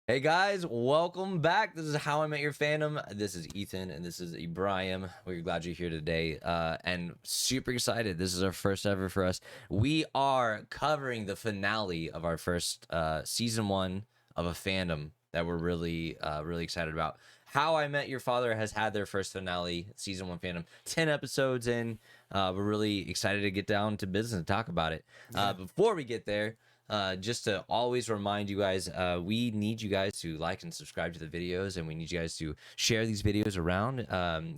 Hey guys, welcome back. This is How I Met Your Fandom. This is Ethan and this is Ibrahim. We're glad you're here today and super excited. This is our first ever for us. We are covering the finale of our first season 1 of a fandom that we're really excited about. How I Met Your Father has had their first finale, season 1 fandom, 10 episodes in. We're really excited to get down to business and talk about it. Before we get there, just to always remind you guys, we need you guys to like and subscribe to the videos, and we need you guys to share these videos around.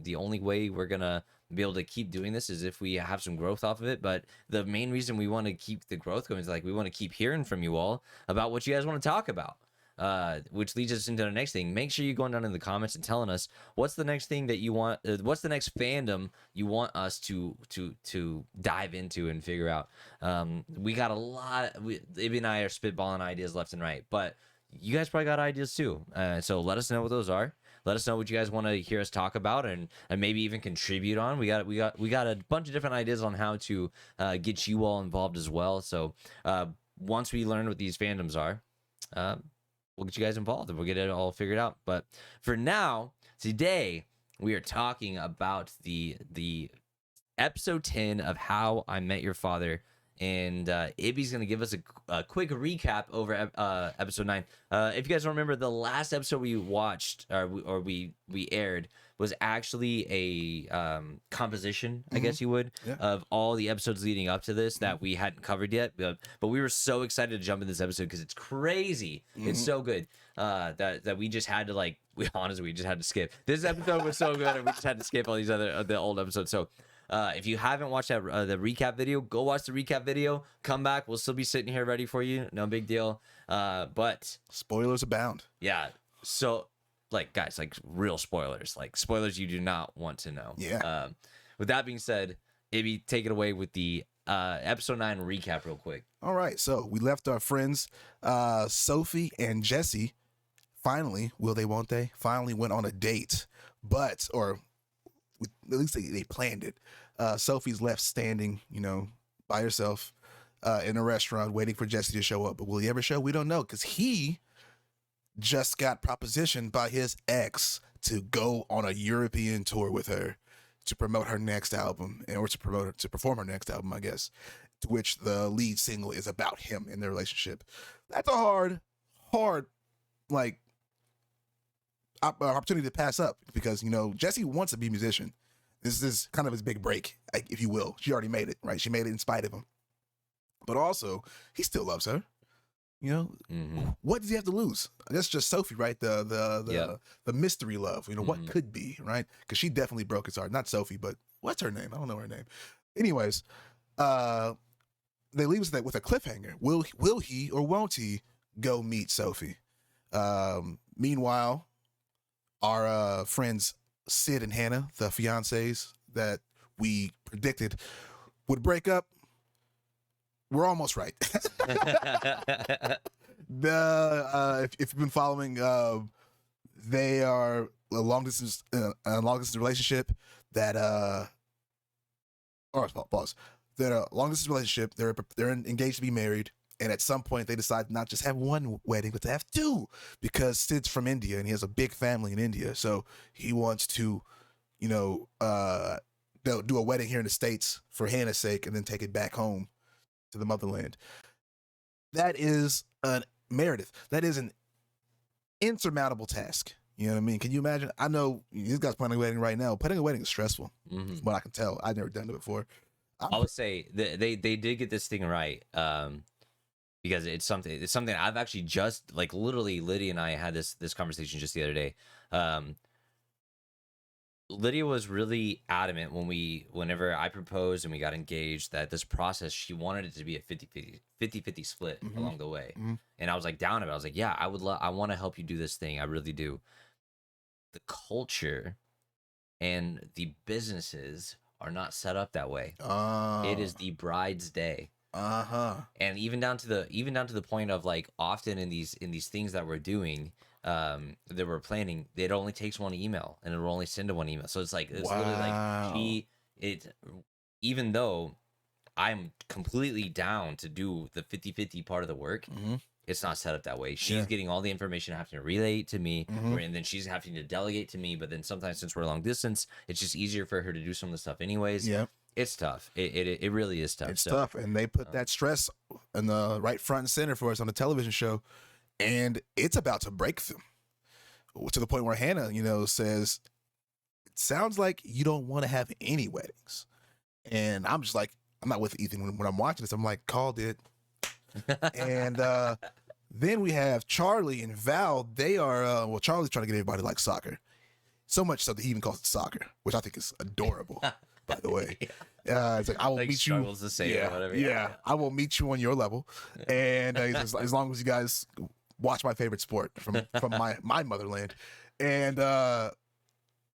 The only way we're gonna be able to keep doing this is if we have some growth off of it. But the main reason we want to keep the growth going is like we want to keep hearing from you all about what you guys want to talk about. Which leads us into the next thing. Make sure you're going down in the comments and telling us what's the next thing that you want. What's the next fandom you want us to dive into and figure out. We got a lot. Ibby and I are spitballing ideas left and right, but you guys probably got ideas too. So let us know what those are. Let us know what you guys want to hear us talk about, and maybe even contribute on. We got a bunch of different ideas on how to get you all involved as well. So once we learn what these fandoms are, we'll get you guys involved and we'll get it all figured out. But for now, today we are talking about the episode 10 of How I Met Your Father, and Ibby's gonna give us a quick recap over episode 9. If you guys don't remember, the last episode we watched or we aired was actually a composition, I guess you would, of all the episodes leading up to this that we hadn't covered yet. But we were so excited to jump in this episode because it's crazy. It's so good that we just had to we just had to skip. This episode was so good, and we just had to skip all these the old episodes. So if you haven't watched that the recap video, go watch the recap video. Come back. We'll still be sitting here ready for you. No big deal. But spoilers abound. Yeah. So, guys, real spoilers. Spoilers you do not want to know. Yeah. With that being said, Ibby, take it away with the episode 9 recap real quick. All right. So we left our friends Sophie and Jesse. Finally, will they, won't they? Finally went on a date. At least they planned it. Sophie's left standing, by herself in a restaurant waiting for Jesse to show up. But will he ever show? We don't know, because he just got propositioned by his ex to go on a European tour with her to promote her next album, or to perform her next album, I guess, to which the lead single is about him and their relationship. That's a hard opportunity to pass up, because Jesse wants to be a musician. This is kind of his big break, if you will. She already made it, right? She made it in spite of him, but also he still loves her. What does he have to lose? That's just Sophie, right? The mystery love. What could be, right? Because she definitely broke his heart. Not Sophie, but what's her name? I don't know her name. Anyways, they leave us with a cliffhanger. Will he or won't he go meet Sophie? Meanwhile, our friends Sid and Hannah, the fiancés that we predicted would break up, we're almost right. If you've been following, they are a long distance relationship that pause. They're a long distance relationship. They're engaged to be married, and at some point they decide not just have one wedding, but to have two, because Sid's from India and he has a big family in India, so he wants to, do a wedding here in the States for Hannah's sake, and then take it back home to the motherland. That is Meredith. That is an insurmountable task. You know what I mean? Can you imagine? I know these guys planning a wedding right now. Planning a wedding is stressful. From what I can tell. I've never done it before. I would say they did get this thing right. Because it's something I've actually just literally Lydia and I had this conversation just the other day. Lydia was really adamant whenever I proposed and we got engaged, that this process, she wanted it to be a 50-50 split along the way. And I was down about it. I was like, yeah, I want to help you do this thing. I really do. The culture and the businesses are not set up that way. It is the bride's day. And even down to the point of often in these things that we're doing, that we're planning, it only takes one email and it'll only send to one email. So it's literally even though I'm completely down to do the 50-50 part of the work, it's not set up that way. She's Yeah. getting all the information, having to relay it to me, Mhm. and then she's having to delegate to me. But then sometimes, since we're long distance, it's just easier for her to do some of the stuff anyways. Yeah. It's tough. It really is tough. It's So, tough, and they put that stress in the right front and center for us on the television show, and it's about to break them to the point where Hannah, says, "It sounds like you don't want to have any weddings," and I'm just like, I'm not with Ethan when I'm watching this. I'm like, called it, and then we have Charlie and Val. They are Charlie's trying to get everybody to like soccer, so much so that he even calls it soccer, which I think is adorable. By the way, it's like I will like, meet you. struggles to say it or whatever. Yeah, I will meet you on your level, and as long as you guys watch my favorite sport from my motherland, and I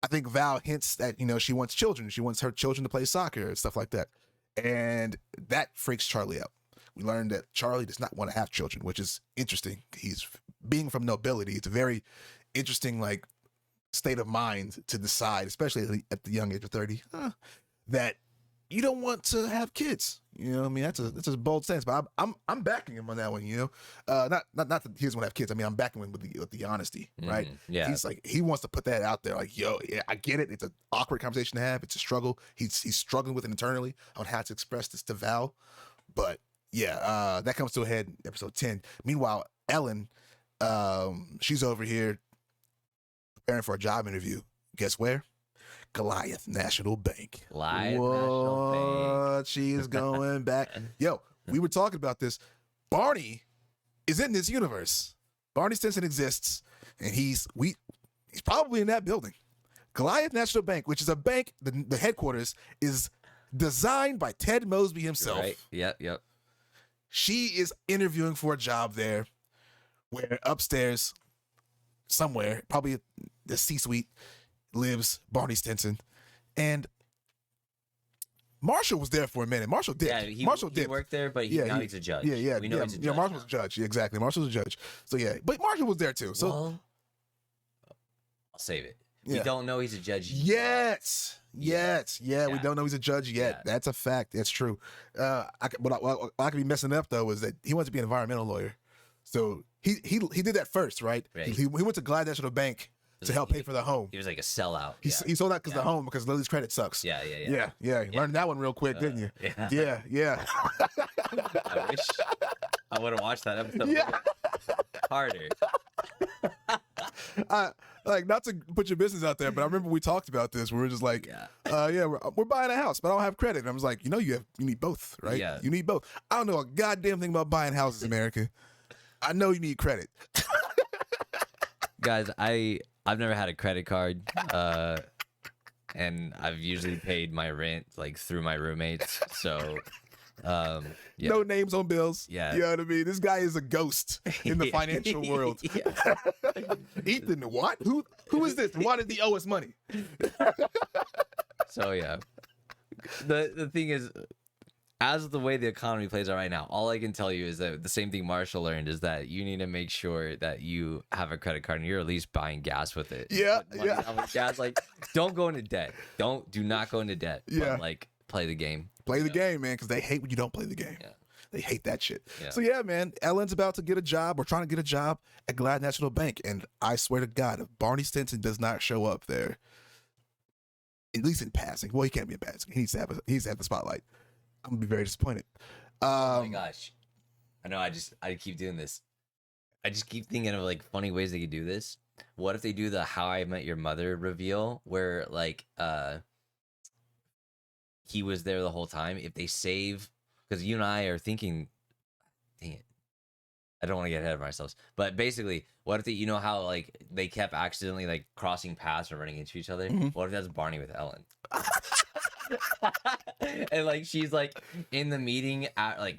think Val hints that she wants children. She wants her children to play soccer and stuff like that, and that freaks Charlie out. We learned that Charlie does not want to have children, which is interesting. He's being from nobility. It's a very interesting like state of mind to decide, especially at the young age of 30. That you don't want to have kids. I mean, that's a bold stance, but I'm backing him on that one. Not that he doesn't want to have kids. I mean, I'm backing him with the honesty, right? Yeah, He's like, he wants to put that out there. Like, yo, yeah, I get it. It's an awkward conversation to have. It's a struggle. He's struggling with it internally on how to express this to Val. But yeah, that comes to a head in episode 10. Meanwhile, Ellen, she's over here preparing for a job interview. Guess where? Goliath National Bank. National Bank. She is going back. Yo, we were talking about this. Barney is in this universe. Barney Stinson exists, and he's probably in that building. Goliath National Bank, which is a bank, the headquarters is designed by Ted Mosby himself. Right. Yep. She is interviewing for a job there, where upstairs, somewhere, probably the C-suite, lives Barney Stinson, and Marshall was there for a minute. Marshall did. Yeah, Marshall he did. worked there, but now he's a judge. Yeah. We know he's a judge. Marshall was a judge. Yeah, exactly. Marshall's a judge. So yeah, but Marshall was there too. So well, I'll save it. Yeah. We don't know he's a judge yet. Yeah, we don't know he's a judge yet. Yeah. That's a fact. That's true. What I could be messing up though is that he wants to be an environmental lawyer. So he did that first, right? Right. He went to Glide National Bank to help pay for the home. He was like a sellout. He sold that because the home, because Lily's credit sucks. Yeah. You learned that one real quick, didn't you? Yeah. I wish I would have watched that episode harder. Like, not to put your business out there, but I remember we talked about this. We were just like, we're buying a house, but I don't have credit. And I was like, you need both, right? Yeah. You need both. I don't know a goddamn thing about buying houses, America. I know you need credit. Guys, I've never had a credit card, and I've usually paid my rent like through my roommates. So, yeah. No names on bills. Yeah. You know what I mean? This guy is a ghost in the financial world. Ethan, what? Who is this? Why did he owe us money? So yeah, the thing is, as the way the economy plays out right now, all I can tell you is that the same thing Marshall learned is that you need to make sure that you have a credit card and you're at least buying gas with it. Yeah. Gas, like, don't go into debt. Do not go into debt. Yeah. But, like, play the game. Play the game, man, because they hate when you don't play the game. Yeah. They hate that shit. Yeah. So yeah, man, Ellen's about to get a job or trying to get a job at Glad National Bank, and I swear to God, if Barney Stinson does not show up there, at least in passing, well, he can't be in passing. He needs to have the spotlight. I'm gonna be very disappointed. Oh my gosh, I know. I keep doing this. I just keep thinking of like funny ways they could do this. What if they do the How I Met Your Mother reveal, where like he was there the whole time? If they save, because you and I are thinking, dang it, I don't want to get ahead of ourselves. But basically, what if they, how like they kept accidentally like crossing paths or running into each other? Mm-hmm. What if that's Barney with Ellen? And like she's like in the meeting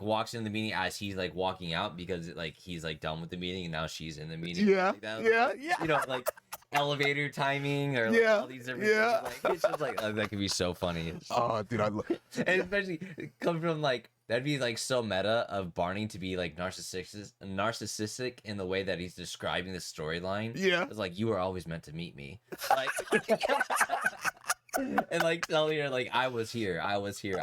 walks in the meeting as he's like walking out because like he's like done with the meeting and now she's in the meeting. Yeah, like that. yeah. Like elevator timing or like all these different things. Like, it's just like that could be so funny. Oh, dude, And especially coming from like that'd be like so meta of Barney to be like narcissistic in the way that he's describing the storyline. Yeah. It's like, you were always meant to meet me. Like and like telling her like I was here. I was here.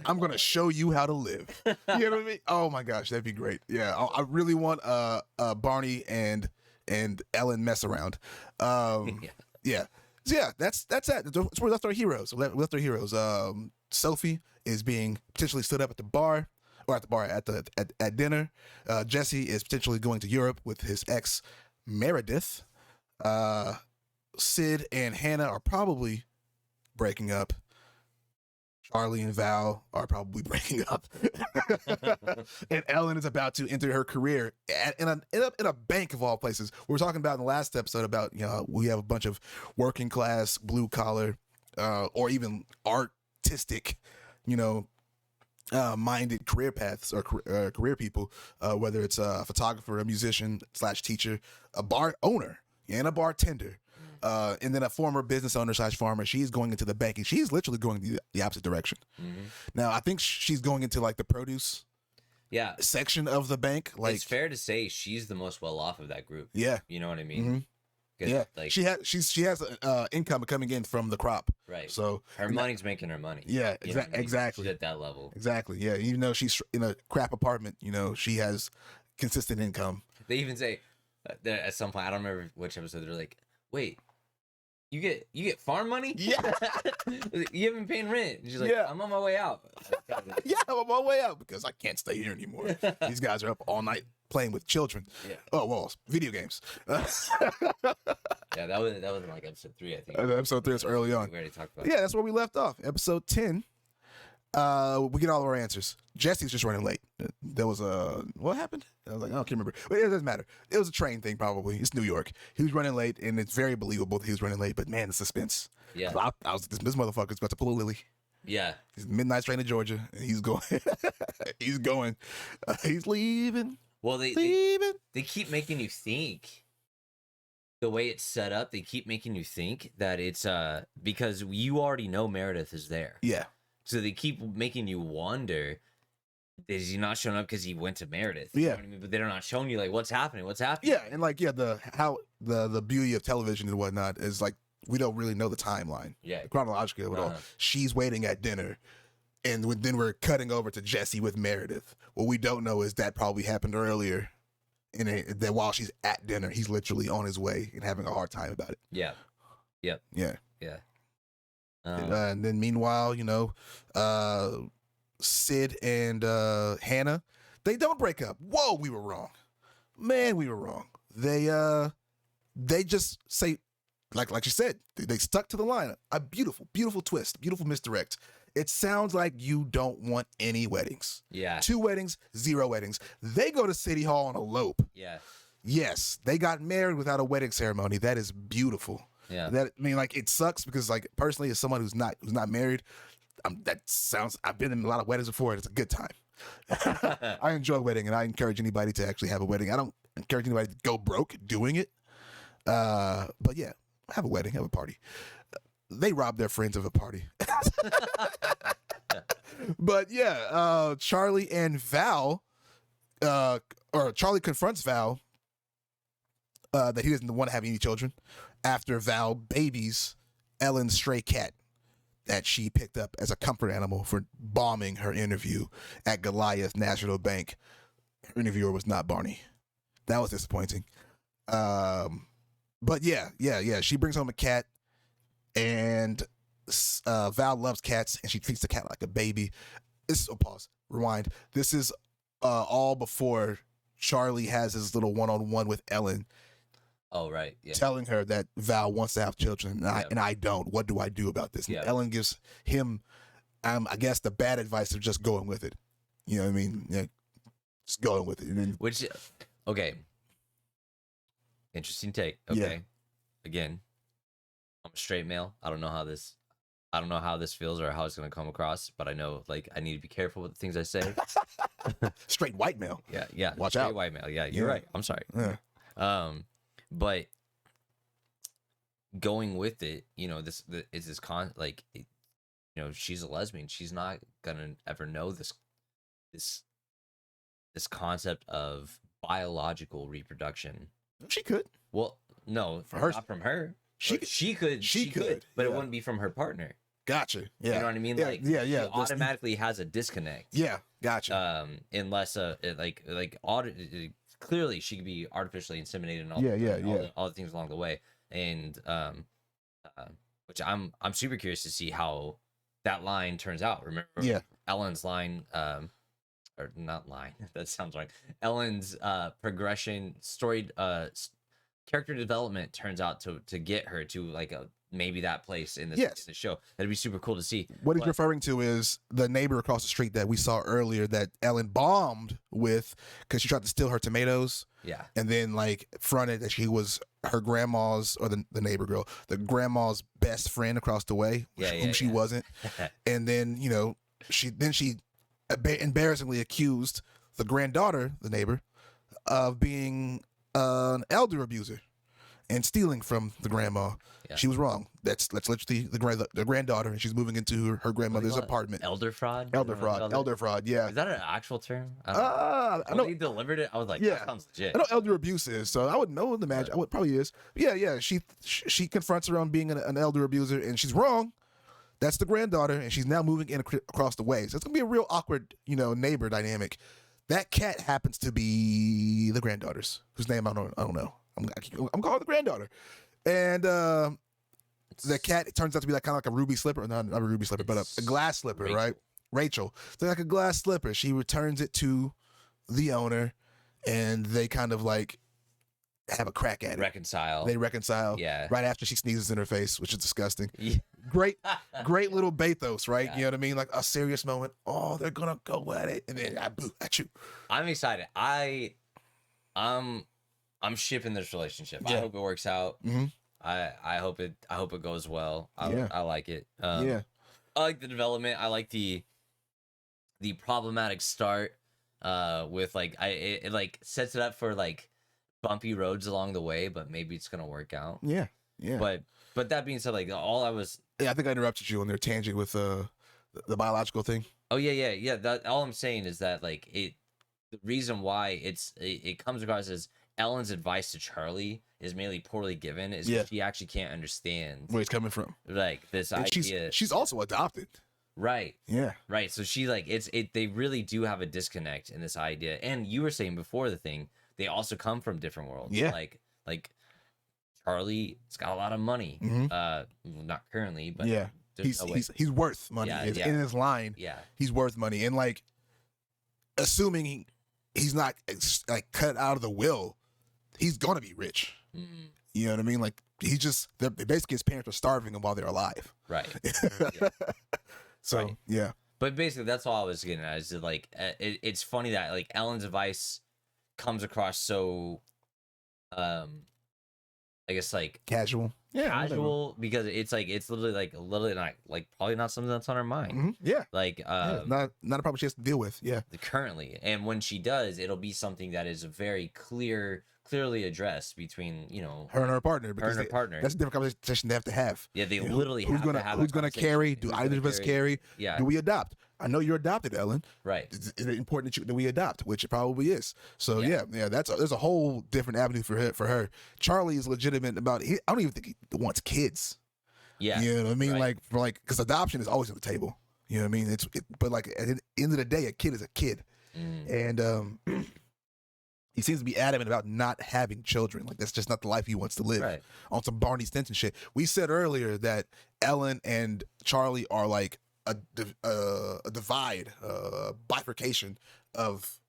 I'm gonna show you how to live. You know what I mean? Oh my gosh, that'd be great. Yeah, I really want Barney and Ellen mess around. Yeah. Yeah. So yeah, that's it. That's where we left our heroes. We left our heroes. Sophie is being potentially stood up at the bar, or at dinner. Jesse is potentially going to Europe with his ex Meredith. Sid and Hannah are probably breaking up. Charlie and Val are probably breaking up. And Ellen is about to enter her career in a bank of all places. We were talking about in the last episode about, we have a bunch of working class, blue collar, or even artistic, minded career paths or career people, whether it's a photographer, a musician / teacher, a bar owner, and a bartender. And then a former business owner / farmer. She's going into the banking. She's literally going the opposite direction. Mm-hmm. Now, I think she's going into like the produce section of the bank. Like, it's fair to say she's the most well off of that group. Yeah. You know what I mean? Mm-hmm. Yeah. Like, she has income coming in from the crop. Right. So her money's making her money. Yeah, exactly. She's at that level. Exactly. Yeah. Even though she's in a crap apartment, she has consistent income. They even say at some point, I don't remember which episode, they're like, wait, you get farm money? Yeah. You haven't been paying rent. And she's like, I'm on my way out. Yeah, I'm on my way out because I can't stay here anymore. These guys are up all night playing with children. Yeah. Oh, well, video games. Yeah, that was in like episode 3, I think. Episode 3 is early on. We already talked about Yeah, that's where we left off. Episode 10. We get all of our answers. Jesse's just running late. There was what happened? I was like, I can't remember. But it doesn't matter. It was a train thing, probably. It's New York. He was running late, and it's very believable that he was running late. But man, the suspense. Yeah. I was this motherfucker's about to pull a Lily. Yeah. It's midnight train to Georgia, and he's going. He's going. He's leaving. Well, they keep making you think. The way it's set up, they keep making you think that it's because you already know Meredith is there. Yeah. So they keep making you wonder, is he not showing up because he went to Meredith? Yeah. You know what I mean? But they're not showing you like what's happening. Yeah, and like the beauty of television and whatnot is like we don't really know the timeline. Yeah. Chronologically at all. She's waiting at dinner, and then we're cutting over to Jesse with Meredith. What we don't know is that probably happened earlier, and that while she's at dinner, he's literally on his way and having a hard time about it. Yeah. Yep. Yeah. Yeah. And then meanwhile, Sid and Hannah, they don't break up. Whoa, we were wrong. Man, we were wrong. They just say, like you said, they stuck to the line. A beautiful, beautiful twist, beautiful misdirect. It sounds like you don't want any weddings. Yeah. 2 weddings, 0 weddings. They go to City Hall and elope. Yeah. Yes, they got married without a wedding ceremony. That is beautiful. Yeah. It sucks because like personally as someone who's not married, I've been in a lot of weddings before and it's a good time. I enjoy a wedding and I encourage anybody to actually have a wedding. I don't encourage anybody to go broke doing it. But yeah, have a wedding, have a party. They rob their friends of a party. But yeah, Charlie and Val, or Charlie confronts Val that he doesn't want to have any children after Val babies Ellen's stray cat that she picked up as a comfort animal for bombing her interview at Goliath National Bank. Her interviewer was not Barney. That was disappointing. But yeah. She brings home a cat, and Val loves cats, and she treats the cat like a baby. Pause. Rewind. This is all before Charlie has his little one-on-one with Ellen. Oh, right. Yeah. Telling her that Val wants to have children, and I don't. What do I do about this? And Ellen gives him, I guess, the bad advice of just going with it. You know what I mean? Yeah, just going with it. And then, okay. Interesting take. Okay. Yeah. Again, I'm a straight male. I don't know how this feels or how it's gonna come across, but I know like I need to be careful with the things I say. Straight white male. Yeah. Watch straight out. White male. Yeah, you're right. I'm sorry. Yeah. But going with it, she's a lesbian. She's not gonna ever know this concept of biological reproduction. She could. Well, no, For her, not from her. She could, but it wouldn't be from her partner. Gotcha. Yeah. You know what I mean? Yeah, Like, yeah. she automatically has a disconnect. Yeah, gotcha. Unless clearly she could be artificially inseminated and all the things along the way, and which I'm super curious to see how that line turns out. Remember, Ellen's line, or not line. That sounds right. Ellen's progression, story, character development turns out to get her to like maybe that place in the show. That'd be super cool to see. What he's referring to is the neighbor across the street that we saw earlier that Ellen bombed with because she tried to steal her tomatoes. Yeah. And then like fronted that she was her grandma's, or the neighbor girl, the grandma's best friend across the way, whom she wasn't. And then, you know, she embarrassingly accused the granddaughter, the neighbor, of being an elder abuser and stealing from the grandma. Yeah. She was wrong. That's literally the granddaughter, and she's moving into her grandmother's apartment. Elder fraud. Elder fraud. Yeah. Is that an actual term? I know he delivered it. I was like, that sounds legit. I know elder abuse is, so I would know the magic. I would probably is. Yeah. She confronts her on being an elder abuser, and she's wrong. That's the granddaughter, and she's now moving in across the way. So it's gonna be a real awkward, neighbor dynamic. That cat happens to be the granddaughter's, whose name I don't know. I'm calling the granddaughter, and the cat, it turns out to be like kind of like a ruby slipper, not a ruby slipper, but a glass slipper, Rachel. Right? Rachel. So like a glass slipper. She returns it to the owner, and they kind of like have a crack at it. They reconcile. Yeah. Right after she sneezes in her face, which is disgusting. Yeah. Great little bathos, right? Yeah. You know what I mean? Like a serious moment. Oh, they're gonna go at it, and then I boo at you. I'm excited. I'm shipping this relationship. I hope it works out. Mm-hmm. I hope it goes well. I like it. I like the development. I like the problematic start. With like it like sets it up for like bumpy roads along the way, but maybe it's gonna work out. Yeah. But that being said, like I think I interrupted you on their tangent with the biological thing. Oh yeah. That all I'm saying is that like the reason why it comes across as Ellen's advice to Charlie is mainly poorly given is because she actually can't understand where he's coming from. Like this idea. She's also adopted. Right. Yeah. Right. So she like they really do have a disconnect in this idea. And you were saying before the thing, they also come from different worlds. Yeah. Like Charlie's got a lot of money. Mm-hmm. Not currently, but yeah. He's worth money. In his line. Yeah. He's worth money. And like assuming he's not like cut out of the will, he's gonna be rich. Mm-hmm. You know what I mean? Like basically his parents are starving him while they're alive. Right. So right. Yeah. But basically, that's all I was getting at. Is that, like it's funny that like Ellen's advice comes across so, I guess like casual. Yeah, casual because it's literally not like probably not something that's on her mind. Mm-hmm. Yeah, like not a problem she has to deal with. Yeah, currently, and when she does, it'll be something that is very clearly addressed between her and her partner. That's a different conversation they have to have. Yeah, they literally who's gonna carry? Do either of us carry? Yeah. Do we adopt? I know you're adopted, Ellen. Right. Is it important that we adopt? Which it probably is. So yeah, there's a whole different avenue for her. Charlie is legitimate about. I don't even think he wants kids. Yeah. You know what I mean? Right. Because adoption is always on the table. You know what I mean? But like at the end of the day, a kid is a kid, and he seems to be adamant about not having children. Like that's just not the life he wants to live. Right. On some Barney Stinson shit. We said earlier that Ellen and Charlie are like a divide, bifurcation of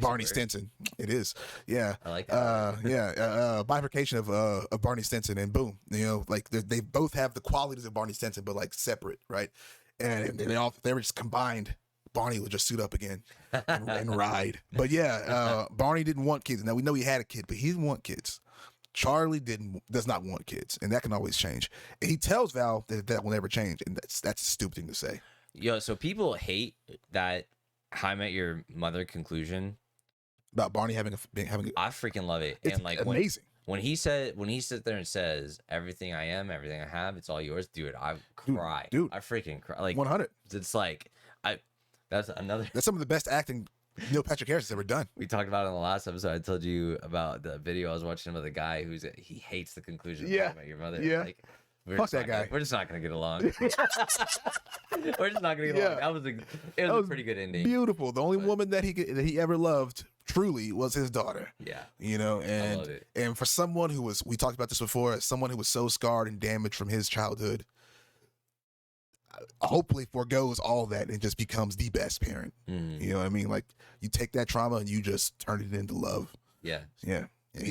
Barney Stinson. It is, yeah. I like that. Bifurcation of Barney Stinson, and boom, like they both have the qualities of Barney Stinson, but like separate, right? And they were just combined. Barney would just suit up again and ride. But yeah, Barney didn't want kids. Now we know he had a kid, but he didn't want kids. Charlie does not want kids, and that can always change. And he tells Val that will never change, and that's a stupid thing to say. Yo, so people hate that How I Met Your Mother conclusion about Barney having. I freaking love it. It's and like amazing. When he sits there and says, "Everything I am, everything I have, it's all yours," dude, I cry. Dude, I freaking cry. Like 100. It's like That's some of the best acting Patrick Harris has ever done. We talked about it in the last episode. I told you about the video I was watching of the guy he hates the conclusion of Yeah. How I Met Your Mother. Yeah. Like, Fuck that guy. We're just not gonna get along. We're just not gonna get along. It was a pretty good ending. Beautiful. The only woman that he ever loved truly was his daughter. Yeah. You know, I love it. and for someone who was, we talked about this before, someone who was so scarred and damaged from his childhood, hopefully forgoes all that and just becomes the best parent. Mhm. You know what I mean? Like, you take that trauma and you just turn it into love. Yeah. Yeah. And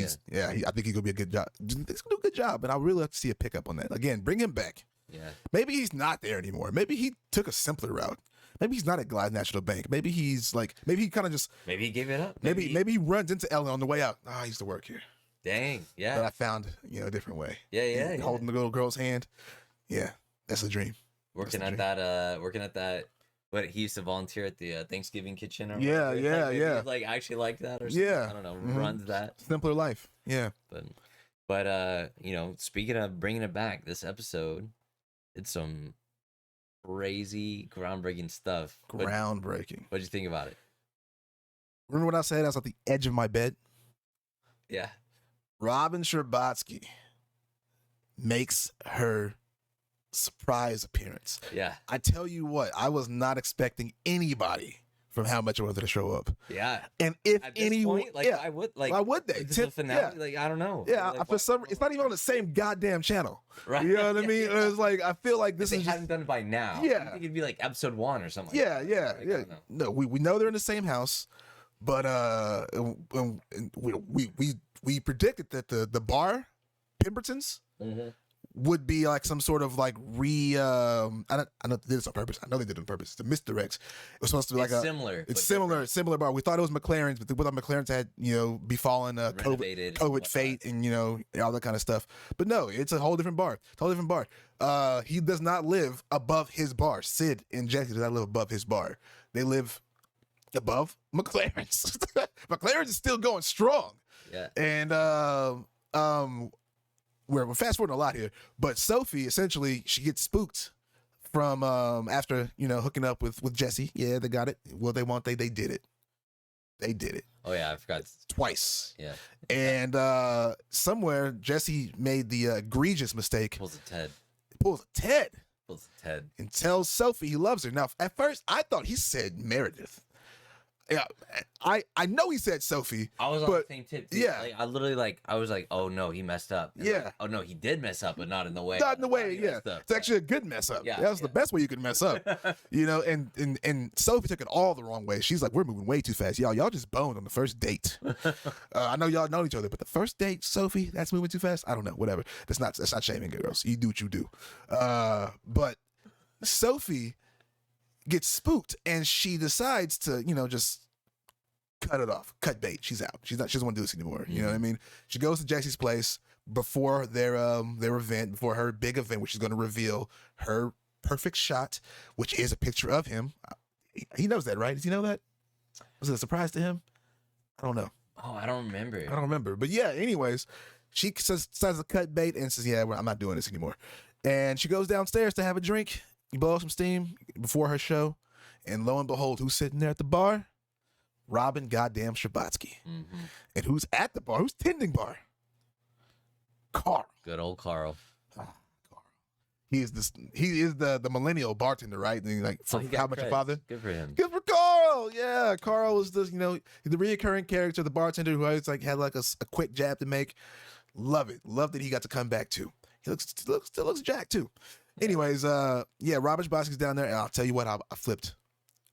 I think he's gonna be a good job. He's gonna do a good job, but I really like to see a pickup on that. Again, bring him back. Yeah. Maybe he's not there anymore. Maybe he took a simpler route. Maybe he's not at Glide National Bank. Maybe he's like, maybe he kind of just, Maybe he gave it up. maybe he runs into Ellen on the way out. I used to work here, Dang. but Yeah. I found a different way. Yeah. Holding the little girl's hand. Yeah, that's a dream. Working at that. What, he used to volunteer at the Thanksgiving kitchen. Or Yeah, whatever. yeah, Maybe yeah. he, like, actually like that or something. Yeah. I don't know. Mhm. Runs that. Simpler life. Yeah. But speaking of bringing it back, this episode, it's some crazy, groundbreaking stuff. Groundbreaking. What'd you think about it? Remember what I said? I was at the edge of my bed. Yeah. Robin Scherbatsky makes her surprise appearance. Yeah. I tell you what, I was not expecting anybody from How Much I Wanted to show up. Yeah. And if At this anyone, point, like, yeah, I would like. why would they? Is this a finale? Like, I don't know. Yeah, Like, for some, it's not even on the same goddamn channel. Right. You know what I Yeah, mean? yeah. It's like, I feel like If this they is just, hadn't done it by now. Yeah. I think it'd be like episode 1 or something. yeah, Like yeah, that. Like, I yeah. don't know. No, we know they're in the same house, but and we predicted that the bar, Pemberton's, Mhm. would be like some sort of like I know they did this on purpose. I know they did it on purpose. The misdirects. It was supposed to be It's like similar. but similar bar. We thought it was McLaren's, but what McLaren's had, befallen Renovated and COVID whatnot. fate and all that kind of stuff. But no, it's a whole different bar. Totally different bar. He does not live above his bar. Sid and Jesse does not live above his bar. They live above McLaren's. McLaren's is still going strong. Yeah. And we're fast forwarding a lot here, but Sophie essentially she gets spooked from after hooking up with Jesse. Yeah, they got it. Well, they did it. They did it Oh yeah, I forgot. twice. Yeah. And somewhere Jesse made the egregious mistake, Pulls a Ted. pulls a Ted Pulls a Ted. and tells Sophie he loves her. Now, at first, I thought he said Meredith. Yeah, I know he said Sophie. I was on but, the same tip. Too. yeah. Like, I literally I was like, oh no, he messed up. And Yeah. like, oh no, he did mess up, but not in the way. Not in the way, he yeah. messed up. It's actually a good mess up. Yeah, That's the yeah. best way you can mess up. And Sophie took it all the wrong way. She's like, we're moving way too fast. Y'all just boned on the first date. I know y'all know each other, but the first date, Sophie, that's moving too fast. I don't know, whatever. That's not shaming girls. You do what you do. But Sophie gets spooked and she decides to, just cut it off, cut bait. She's out. She doesn't want to do this anymore. You know what I mean? She goes to Jesse's place before their event, before her big event, which is going to reveal her perfect shot, which is a picture of him. He knows that, right? Does he know that? Was it a surprise to him? I don't know. Oh, I don't remember. I don't remember. But yeah, anyways, she decides to cut bait and says, yeah, I'm not doing this anymore. And she goes downstairs to have a drink, blow some steam before her show. And lo and behold, who's sitting there at the bar? Robin goddamn Scherbatsky. Mm-hmm. And who's at the bar? Who's tending bar? Carl. Good old Carl. Carl. He is the millennial bartender, right? And like Oh, for he got How Much Your credits. Father? Good for him. Good for Carl. Yeah, Carl was the reoccurring character, the bartender who always had a quick jab to make. Love it. Love that he got to come back too. He still looks jacked too. Anyways, Robert Scherbatsky's down there, and I'll tell you what, I flipped.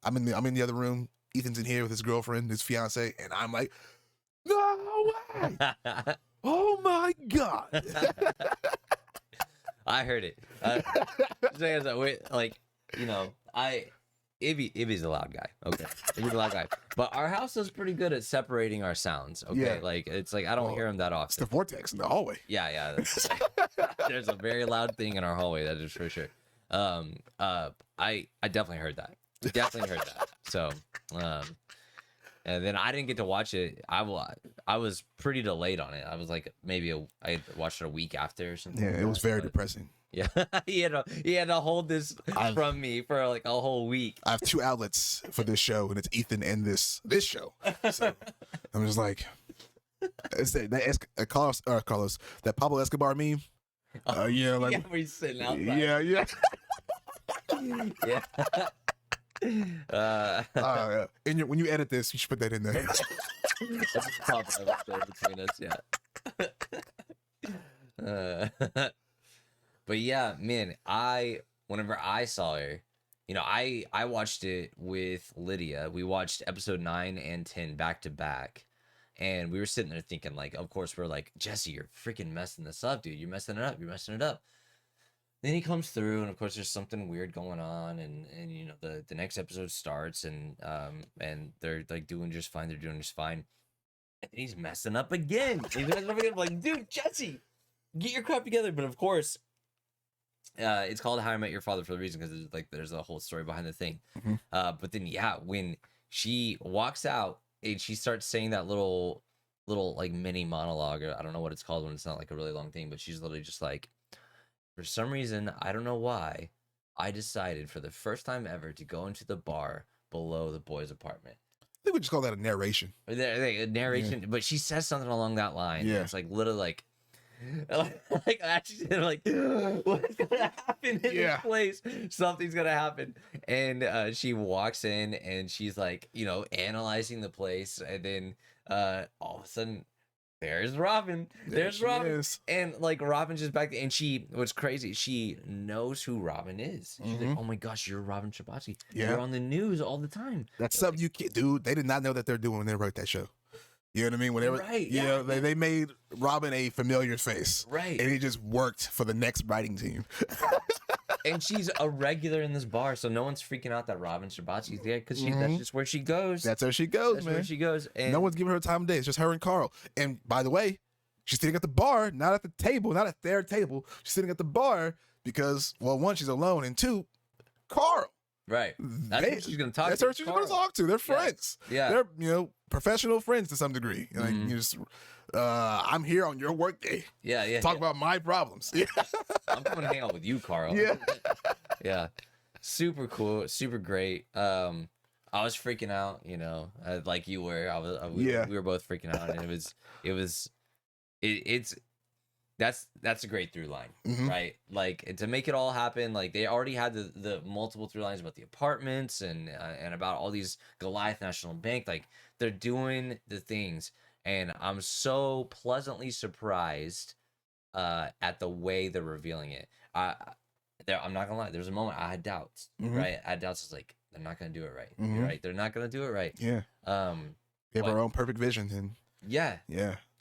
I'm in the other room. Ethan's in here with his girlfriend, his fiance, and I'm like, no way! Oh my god! I heard it. Ibby's a loud guy. Okay, Ibby's a loud guy. But our house is pretty good at separating our sounds. Okay, Yeah. like it's like I don't hear him that It's the often. vortex in the hallway. Yeah. There's a very loud thing in our hallway. That is for sure. I definitely heard that. Definitely heard that. So, and then I didn't get to watch it. I was pretty delayed on it. I was like I watched it a week after or something. Yeah, it was very But depressing. Yeah, he had to hold this from me for like a whole week. I have 2 outlets for this show, and it's Ethan and this show. So I'm just like, it's Carlos, that Pablo Escobar meme. Yeah, like, yeah, we're sitting outside. yeah. Yeah. Yeah. When you edit this, you should put that in there. That's just pop episode between us, yeah. But yeah, man, whenever I saw her, you know, I watched it with Lydia. We watched episode 9 and 10 back to back. And we were sitting there thinking, like, of course, we're like, Jesse, you're freaking messing this up, dude. You're messing it up. You're messing it up. Then he comes through, and of course, there's something weird going on, and you know, the next episode starts, and they're like doing just fine. They're doing just fine. And he's messing up again. He's messing up again. I'm like, dude, Jesse, get your crap together. But of course, it's called How I Met Your Father for the reason, because like there's a whole story behind the thing. Mm-hmm. But then yeah, when she walks out and she starts saying that little like mini monologue, or I don't know what it's called when it's not like a really long thing, but she's literally just like, for some reason, I don't know why, I decided for the first time ever to go into the bar below the boys' apartment. I think we just call that a narration. A narration, yeah. But she says something along that line. Yeah, it's like literally like actually like, what's gonna happen in this place? Something's gonna happen. And she walks in and she's like, you know, analyzing the place, and then all of a sudden, there's Robin. There's Robin. And like Robin's just back there, and what's crazy, she knows who Robin is. She's like, oh my gosh, you're Robin Shabazzi. Yeah. You're on the news all the time. That's something you can't, dude. They did not know that they're doing when they wrote that show. You know what I mean? Whenever, right. You know, they made Robin a familiar face. Right. And he just worked for the next writing team. And she's a regular in this bar, so no one's freaking out that Robin Shabazzi's there, because that's just where she goes. That's where she goes, that's man. Where she goes. And no one's giving her time of day. It's just her and Carl. And by the way, she's sitting at the bar, not at the table, not at their table. She's sitting at the bar because, well, 1, she's alone, and 2, Carl. Right. That's who she's going to talk to. That's who she's going to talk to. They're friends. Yeah. They're, you know, professional friends to some degree. Like, you just, I'm here on your work day. Yeah. Talk about my problems. Yeah. I'm coming to hang out with you, Carl. Yeah. Yeah. Super cool. Super great. I was freaking out, you know, like you were. We were both freaking out, and that's a great through line, right? Like, to make it all happen, like they already had the multiple through lines about the apartments and about all these Goliath National Bank. Like, they're doing the things, and I'm so pleasantly surprised at the way they're revealing it. I'm not gonna lie, there was a moment I had doubts, right? I had doubts. It's like, they're not gonna do it right. You're right, they're not gonna do it right. Yeah. They have our own perfect vision, and yeah.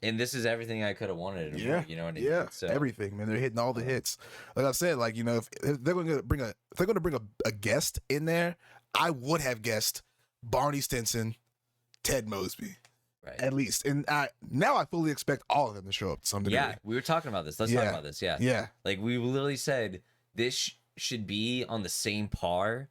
And this is everything I could have wanted. Yeah, you know what I mean? Yeah, so everything, man. They're hitting all the hits. Like I said, like, you know, if they're going to bring a guest in there, I would have guessed Barney Stinson, Ted Mosby, right? At least. And now I fully expect all of them to show up to some degree. Yeah, we were talking about this. Let's talk about this. Yeah. Like, we literally said this should be on the same par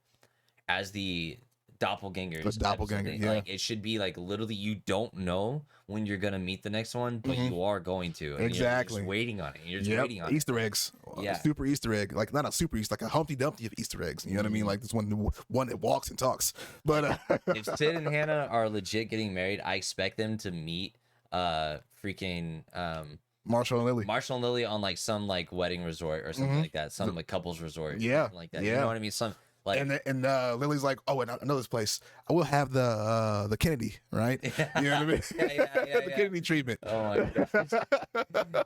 as the doppelgangers. The doppelganger, yeah. Like, it should be like, literally, you don't know when you're gonna meet the next one, but you are going to. And exactly. You're just waiting on it. You're just waiting on Easter eggs. Yeah. Super Easter egg. Like, not a super Easter, like a Humpty Dumpty of Easter eggs. You know what I mean? Like, this one that walks and talks. But if Sid and Hannah are legit getting married, I expect them to meet freaking Marshall and Lily on like some like wedding resort or something like that. Some like couples resort. Yeah. Like that. You know what I mean? Some like, and Lily's like, oh, and I know this place. I will have the Kennedy, right? You know what I mean? The Kennedy treatment. Oh my gosh.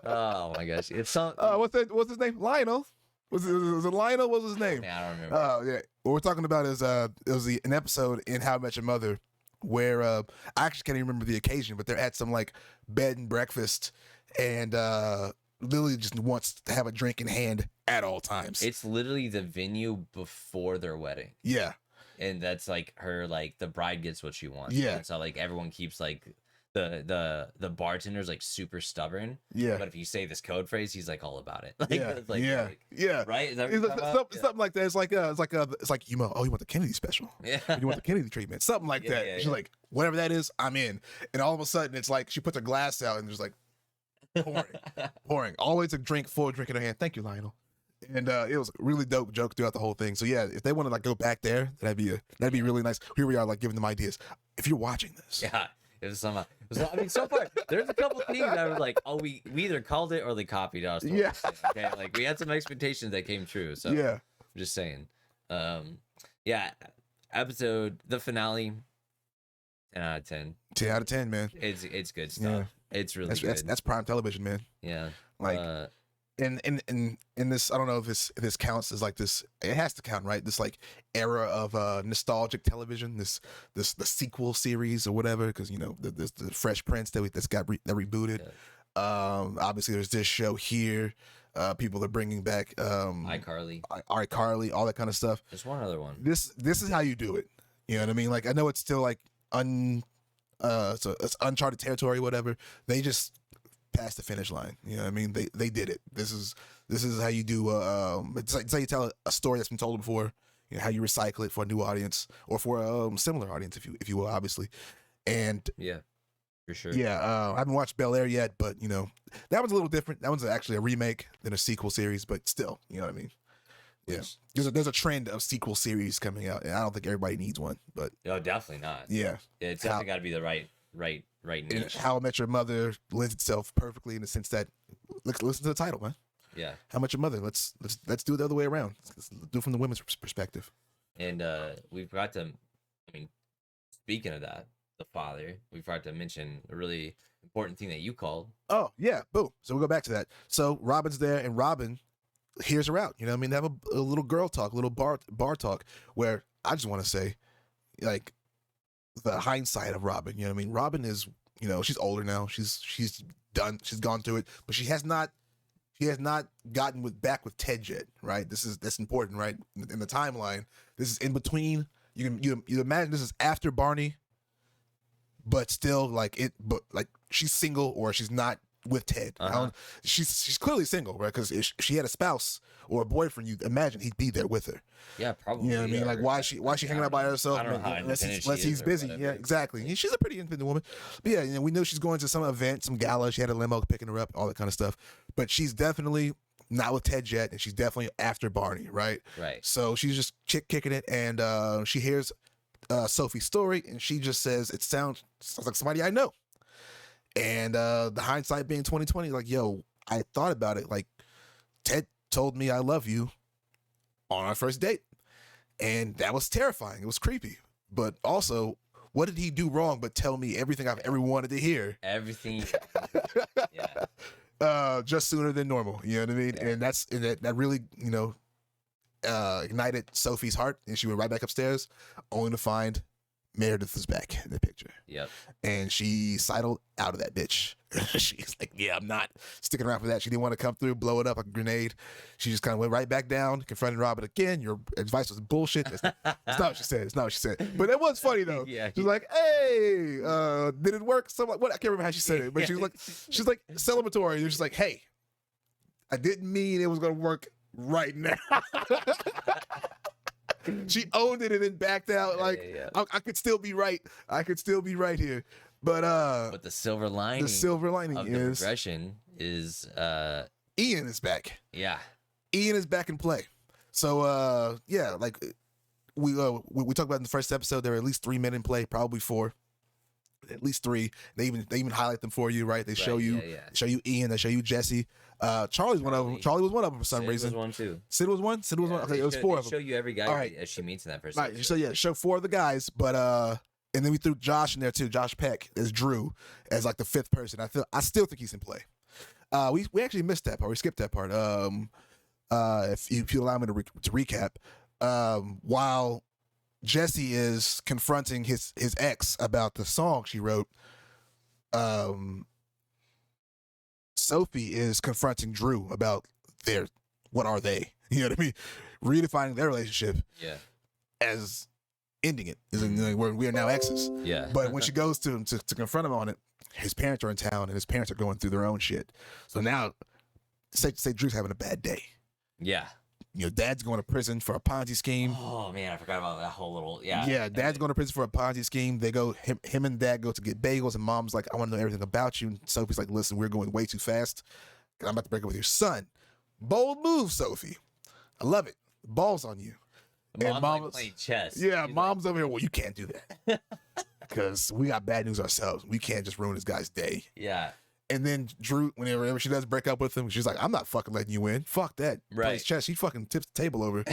Oh my gosh. It's some. What's his name? Lionel. Was it Lionel? What was his name? I don't remember. Oh yeah. What we're talking about is it was an episode in How I Met Your Mother where I actually can't even remember the occasion, but they're at some like bed and breakfast, and Lily just wants to have a drink in hand at all times. It's literally the venue before their wedding. Yeah. And that's like her, like, the bride gets what she wants. Yeah. And so like everyone keeps like the bartender's like super stubborn. Yeah. But if you say this code phrase, he's like all about it. Like, yeah. it's like, yeah. Like, yeah. Right? Is that something like that. It's like you want the Kennedy special. Yeah. You want the Kennedy treatment. Something like that. She's like, whatever that is, I'm in. And all of a sudden it's like she puts her glass out and there's like pouring. Always a full drink in her hand. Thank you, Lionel. And it was a really dope joke throughout the whole thing. So yeah, if they want to like go back there, that'd be really nice. Here we are, like giving them ideas. If you're watching this, Yeah, it was some. I mean, so far there's a couple things that were like, oh, we either called it or they copied us. Yeah. Okay, like we had some expectations that came true. So yeah, I'm just saying. Yeah, the finale, 10 out of 10. 10 out of 10, man. It's good stuff. Yeah. It's really good. That's prime television, man. Yeah. Like in this, I don't know if this counts as like this. It has to count, right? This like era of nostalgic television. The sequel series or whatever, because you know the Fresh Prince that that rebooted. Yeah. Obviously, there's this show here. People are bringing back iCarly, all that kind of stuff. There's one other one. This is how you do it. You know what I mean? Like I know it's still like so it's uncharted territory, whatever. They just passed the finish line. You know what I mean? They did it. This is how you do. It's how you tell a story that's been told before. You know, how you recycle it for a new audience or for a similar audience, if you will, obviously. And yeah, for sure. Yeah, I haven't watched Bel Air yet, but you know that one's a little different. That one's actually a remake than a sequel series, but still, you know what I mean? Yeah, there's a trend of sequel series coming out, and I don't think everybody needs one, but no, definitely not. Yeah, it's definitely got to be the right niche. How I Met Your Mother lends itself perfectly in the sense that listen to the title, man. Yeah, How Met Your Mother. Let's do it the other way around. Let's do it from the women's perspective. And we forgot to, I mean, speaking of that, the father, we forgot to mention a really important thing that you called. Oh yeah, boom. So we'll go back to that. So Robin's there, and Robin hears her out. You know what I mean? They have a little girl talk, a little bar talk, where I just want to say, like, the hindsight of Robin. You know what I mean? Robin is, you know, she's older now. She's done. She's gone through it, but she has not gotten back with Ted yet. Right? That's important, right? In the timeline, this is in between. You imagine this is after Barney, but still like she's single or she's not with Ted. She's clearly single, right? Because if she had a spouse or a boyfriend, you imagine he'd be there with her. Yeah, probably. You know what I mean? Like why is she hanging out by herself? I don't know how unless he's busy. Yeah, exactly. Yeah. She's a pretty independent woman. But yeah, you know, we know she's going to some event, some gala. She had a limo picking her up, all that kind of stuff. But she's definitely not with Ted yet, and she's definitely after Barney, right? Right. So she's just kicking it, and she hears Sophie's story, and she just says, "It sounds like somebody I know." And the hindsight being 2020, like, yo, I thought about it. Like, Ted told me I love you on our first date, and that was terrifying. It was creepy, but also, what did he do wrong but tell me everything I've ever wanted to hear? Everything. Yeah. Just sooner than normal. You know what I mean? Yeah. And that really, you know, ignited Sophie's heart, and she went right back upstairs, only to find Meredith is back in the picture. Yep. And she sidled out of that bitch. She's like, yeah, I'm not sticking around for that. She didn't want to come through, blow it up like a grenade. She just kind of went right back down, confronted Robin again. Your advice was bullshit. That's not what she said. It's not what she said. But it was funny though. Yeah. She's like, hey, did it work? So like, what? I can't remember how she said it, but she's like celebratory. You're just like, hey, I didn't mean it was gonna work right now. She owned it and then backed out. Like, I could still be right. I could still be right here. But the silver lining. The silver lining of is the progression is Ian is back. Yeah. Ian is back in play. So yeah, like we talked about in the first episode, there are at least 3 men in play, probably 4. At least 3. They even highlight them for you, right? They show you show you Ian, they show you Jesse. Charlie's one of them. Charlie was one of them for some reason. Sid was one too. Sid was one? Sid was one? Okay, it was 4 of them. Show you every guy all right. as she meets in that first episode. So yeah, show 4 of the guys, but and then we threw Josh in there too. Josh Peck as Drew as like the 5th person. I still think he's in play. We actually missed that part. We skipped that part. If you allow me to recap, while Jesse is confronting his ex about the song she wrote, Sophie is confronting Drew about what are they? You know what I mean? Redefining their relationship. Yeah. As ending it. As in, we are now exes. Yeah. But when she goes to him to confront him on it, his parents are in town and his parents are going through their own shit. So now, say Drew's having a bad day. Yeah. You know, dad's going to prison for a Ponzi scheme. Oh man, I forgot about that whole little dad's going to prison for a Ponzi scheme. They go him and dad go to get bagels, and mom's like, I want to know everything about you. And Sophie's like, listen, we're going way too fast. I'm about to break up with your son. Bold move, Sophie. I love it. Balls on you. And Mom's like playing chess. Yeah, She's mom's over here. Well, you can't do that because we got bad news ourselves. We can't just ruin this guy's day. Yeah. And then Drew, whenever she does break up with him, she's like, I'm not fucking letting you win. Fuck that. Right. Plays chess. She fucking tips the table over.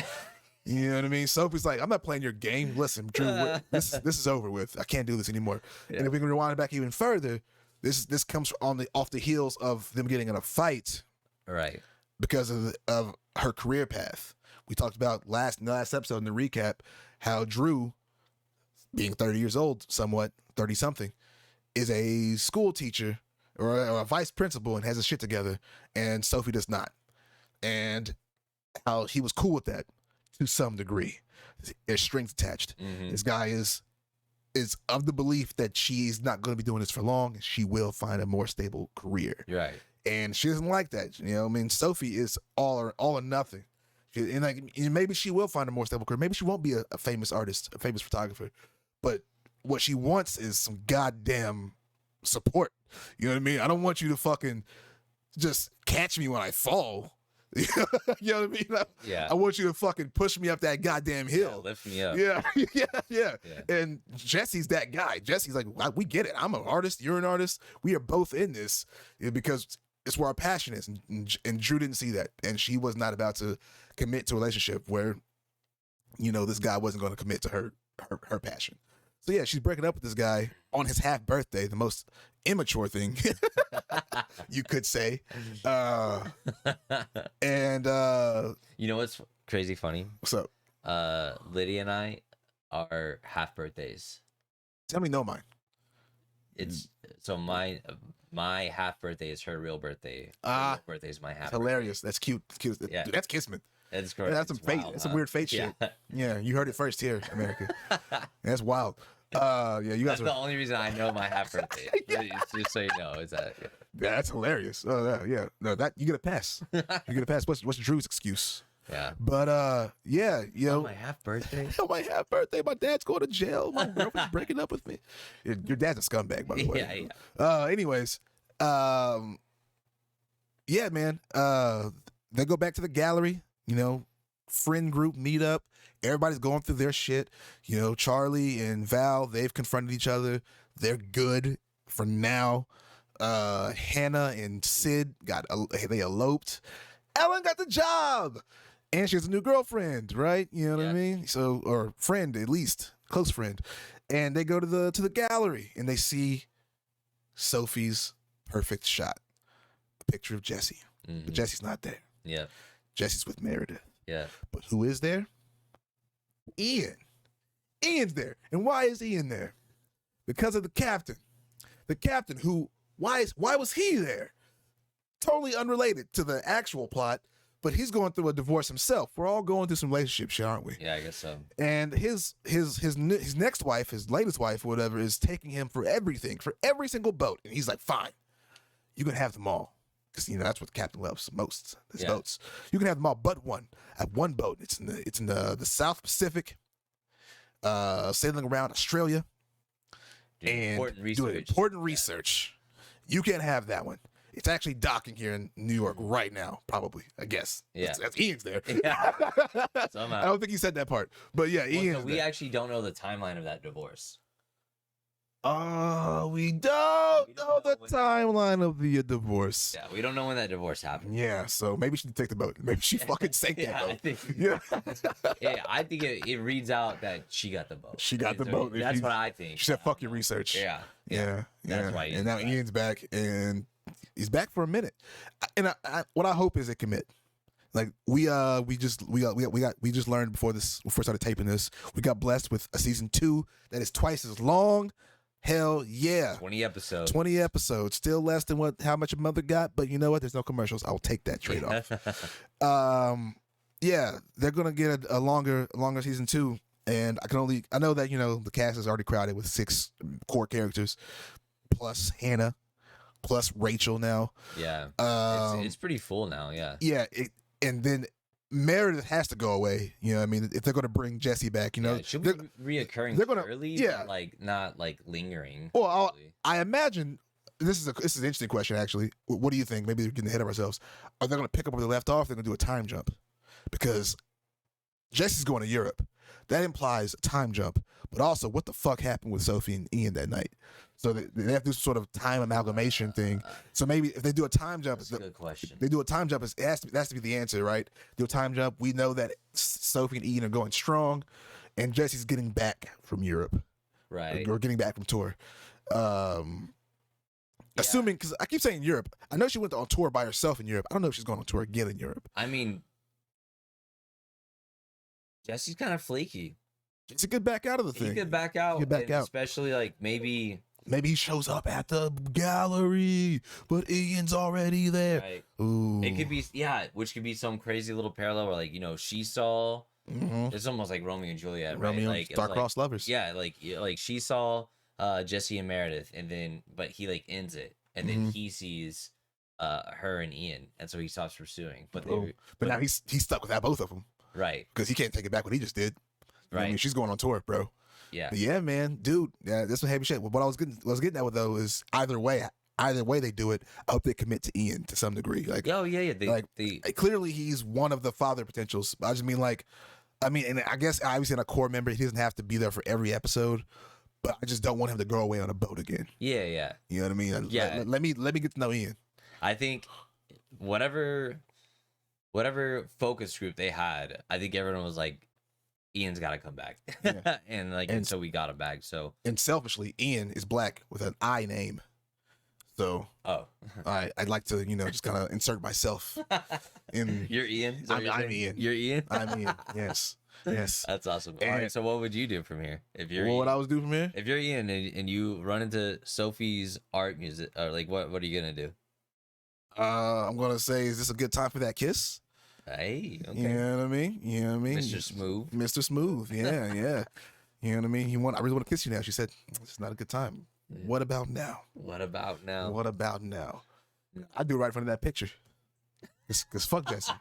You know what I mean? Sophie's like, I'm not playing your game. Listen, Drew, this is over with. I can't do this anymore. Yeah. And if we can rewind it back even further, this comes off the heels of them getting in a fight. Right. Because of her career path. We talked about last episode in the recap how Drew, being 30 years old, somewhat 30 something, is a school teacher or a vice principal and has his shit together, and Sophie does not. And how he was cool with that to some degree. There's strings attached. Mm-hmm. This guy is of the belief that she's not going to be doing this for long. She will find a more stable career. Right. And she doesn't like that. You know, I mean, Sophie is all or nothing. And like, maybe she will find a more stable career. Maybe she won't be a famous artist, a famous photographer. But what she wants is some goddamn support. You know what I mean? I don't want you to fucking just catch me when I fall. You know what I mean? Yeah. I want you to fucking push me up that goddamn hill. Yeah, lift me up. Yeah. And Jesse's that guy. Jesse's like, we get it. I'm an artist. You're an artist. We are both in this because it's where our passion is. And Drew didn't see that. And she was not about to commit to a relationship where, you know, this guy wasn't going to commit to her passion. So yeah, she's breaking up with this guy on his half birthday, the most immature thing you could say. And you know what's crazy funny? What's up? Lydia and I are half birthdays. Tell me no mine. It's so my half birthday is her real birthday. Her real birthday is my half. Hilarious. Birthday. That's cute. Cute. Yeah. Dude, that's kismet. That's great. Yeah, that's some fate. That's some weird fate shit. Yeah, you heard it first here, America. That's wild. Yeah, you guys. That's the only reason I know my half birthday. Just so you know, is that. Yeah, that's hilarious. Oh yeah. No, that you get a pass. You get a pass. What's Drew's excuse? Yeah. But yeah, you know, my half birthday. My half birthday. My dad's going to jail. My girlfriend's breaking up with me. Your dad's a scumbag, by the way. Yeah. Anyways, yeah, man. They go back to the gallery. You know, friend group meet up. Everybody's going through their shit. You know, Charlie and Val, they've confronted each other. They're good for now. Hannah and Sid they eloped. Ellen got the job. And she has a new girlfriend, right? You know what I mean? So, or friend, at least. Close friend. And they go to the gallery and they see Sophie's perfect shot. A picture of Jesse. Mm-hmm. But Jesse's not there. Yeah. Jesse's with Meredith. Yeah. But who is there? Ian. Ian's there. And why is Ian there? Because of the captain. The captain who, why was he there? Totally unrelated to the actual plot, but he's going through a divorce himself. We're all going through some relationship shit, aren't we? Yeah, I guess so. And his next wife, his latest wife, or whatever, is taking him for everything, for every single boat. And he's like, fine, you can have them all. Because, you know, that's what the captain loves most, his boats. You can have them all but one. I have one boat. It's in the South Pacific, sailing around Australia. Doing important research. You can't have that one. It's actually docking here in New York right now, probably, I guess. Yeah. That's Ian's there. Yeah. Somehow. I don't think he said that part. But yeah, Ian's so we actually don't know the timeline of that divorce. Oh, we don't know the timeline of the divorce. Yeah, we don't know when that divorce happened. Yeah, so maybe she didn't take the boat. Maybe she fucking sank that boat. I think it reads out that she got the boat. She got the boat. That's what I think. She said, fuck your research. Yeah. That's why and now Ian's back, and he's back for a minute. And what I hope is they commit. Like we just learned before we first started taping this, we got blessed with a season 2 that is twice as long. Hell yeah. 20 episodes. 20 episodes. Still less than how much a mother got, but you know what? There's no commercials. I'll take that trade off. Yeah, they're gonna get a longer season 2. And I know that, you know, the cast is already crowded with 6 core characters, plus Hannah, plus Rachel now. Yeah. It's pretty full now, yeah. Yeah, and then Meredith has to go away. You know what I mean? If they're going to bring Jesse back, you know. Yeah, she'll be reoccurring early, but like not like lingering. Well, I imagine this is an interesting question, actually. What do you think? Maybe we're getting ahead of ourselves. Are they going to pick up where they left off? They're going to do a time jump. because Jesse's going to Europe. That implies a time jump, but also what the fuck happened with Sophie and Ian that night? So they have to do some sort of time amalgamation thing. So maybe if they do a time jump, That's a good question. They do a time jump. It has to be the answer, right? Do a time jump. We know that Sophie and Ian are going strong, and Jesse's getting back from Europe, Right. or getting back from tour. Assuming, because I keep saying Europe, I know she went on tour by herself in Europe. I don't know if she's going on tour again in Europe. I mean, Jesse's kind of flaky. Jesse could back out of the thing. He could back out. Get back out. Especially like maybe he shows up at the gallery, but Ian's already there. Right. Ooh. It could be, which could be some crazy little parallel where, like, she saw. It's almost like Romeo and Juliet, right? Romeo, Like star-crossed lovers. Yeah, like she saw Jesse and Meredith, and then but he like ends it, and then he sees her and Ian, and so he stops pursuing. But now he's stuck with both of them, right? Because he can't take it back what he just did. Right. I mean, she's going on tour, bro. Yeah. But yeah, man, dude. Yeah, this one heavy shit. What I was getting at with though is either way they do it, I hope they commit to Ian to some degree. Like, oh yeah. They clearly he's one of the father potentials. I just mean and I guess obviously in a core member, he doesn't have to be there for every episode. But I just don't want him to go away on a boat again. Yeah. You know what I mean? Yeah. Let me get to know Ian. I think whatever focus group they had, I think everyone was like, Ian's got to come back. Yeah. and so we got him back. So, and selfishly, Ian is black with an I name. So I'd like to, just kind of insert myself in. You're Ian? I'm Ian. You're Ian? I'm Ian. Yes. That's awesome. All right, so what would you do from here? If you're what I was doing from here? If you're Ian and you run into Sophie's art music, or like what are you gonna do? I'm gonna say, is this a good time for that kiss? Hey, okay. You know what I mean? Mr. Smooth. Mr. Smooth. Yeah. You know what I mean? I really want to kiss you now. She said, it's not a good time. What about now? What about now? I'd do it right in front of that picture. Cause fuck Jesse.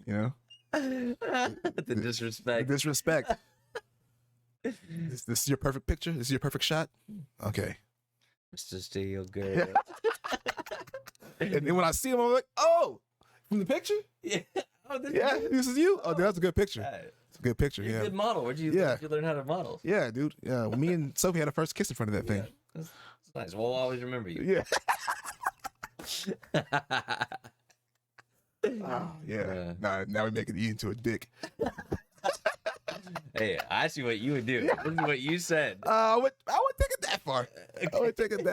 You know? The disrespect. The disrespect. This is your perfect picture? This is your perfect shot? Okay. Mr. Steel Girl. And then when I see him, I'm like, oh, from the picture? Yeah. Oh, this is you? Oh, dude, that's a good picture. It's a good picture, You're yeah. a good model. Where'd you learn how to model? Yeah, dude. Yeah, well, me and Sophie had a first kiss in front of that thing. That's nice. We'll always remember you. Yeah. Oh, yeah. Now we making Ian into a dick. Hey, I asked you what you would do. This is what you said. I would take it that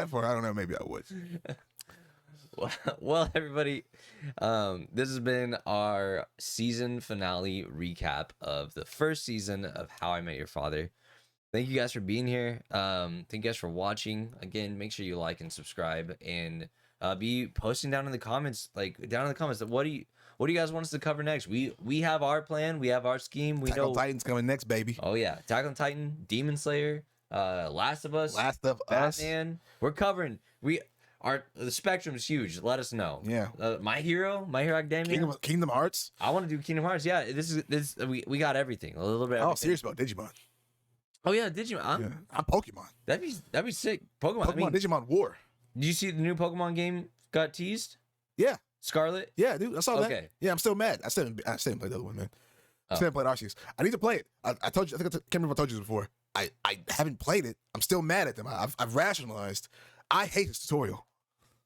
far. I don't know. Maybe I would. Well, everybody, this has been our season finale recap of the first season of How I Met Your Father. Thank you guys for being here. Thank you guys for watching. Again, make sure you like and subscribe, and be posting down in the comments. That what do you guys want us to cover next? We have our plan. We have our scheme. We Attack on Titan's coming next, baby. Oh yeah, Attack on Titan, Demon Slayer, Last of Us, Batman. We're covering. The spectrum is huge. Let us know. Yeah. My Hero Academia. Kingdom Hearts. I want to do Kingdom Hearts. Yeah, this we got everything. A little bit. Oh, serious about Digimon. Oh yeah, Digimon. I'm Pokemon. That'd be sick. Pokemon. Digimon War. Did you see the new Pokemon game got teased? Yeah. Scarlet. Yeah, dude. I saw that. Okay. Yeah, I'm still mad. I still haven't played the other one, man. I still haven't played Arceus. I need to play it. I told you. I can't remember if I told you this before. I haven't played it. I'm still mad at them. I've rationalized. I hate this tutorial.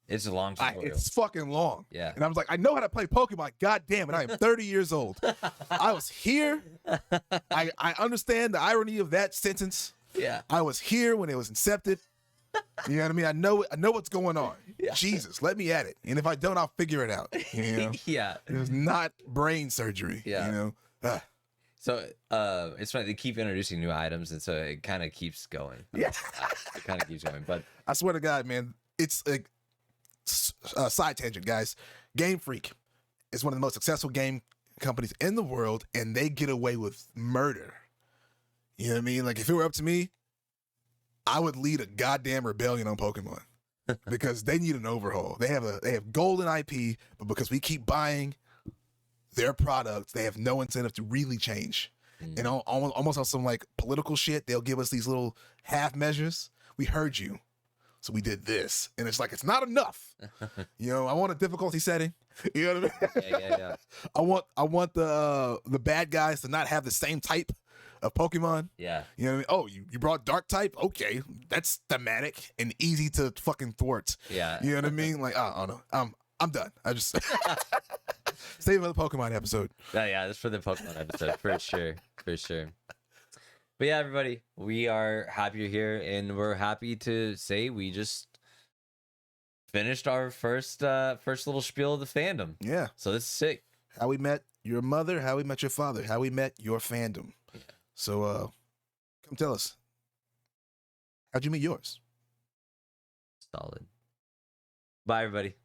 It's a long tutorial. It's fucking long. Yeah. And I was like, I know how to play Pokemon. God damn it. I am 30 years old. I was here. I understand the irony of that sentence. Yeah. I was here when it was incepted. You know what I mean? I know what's going on. Yeah. Jesus, let me at it. And if I don't, I'll figure it out. You know? Yeah. It's not brain surgery. Yeah. You know? So it's funny, they keep introducing new items, and so it kind of keeps going. Yeah. It kind of keeps going. But I swear to God, man, it's like side tangent, guys. Game Freak is one of the most successful game companies in the world, and they get away with murder. You know what I mean? Like, if it were up to me, I would lead a goddamn rebellion on Pokemon because they need an overhaul. They have golden IP, but because we keep buying their products, they have no incentive to really change. And almost on some like political shit, they'll give us these little half measures. We heard you. So we did this, and it's like it's not enough. You know, I want a difficulty setting. You know what I mean? Yeah. I want the bad guys to not have the same type of Pokemon. Yeah. You know what I mean? Oh, you brought Dark type? Okay, that's thematic and easy to fucking thwart. Yeah. You know what I mean? Like, I don't know. I'm done. I just save another Pokemon episode. Yeah, that's for the Pokemon episode for sure. For sure. But yeah, everybody, we are happy you're here, and we're happy to say we just finished our first little spiel of the fandom. Yeah. So this is sick. How we met your mother, how we met your father, how we met your fandom. Yeah. So come tell us. How'd you meet yours? Solid. Bye, everybody.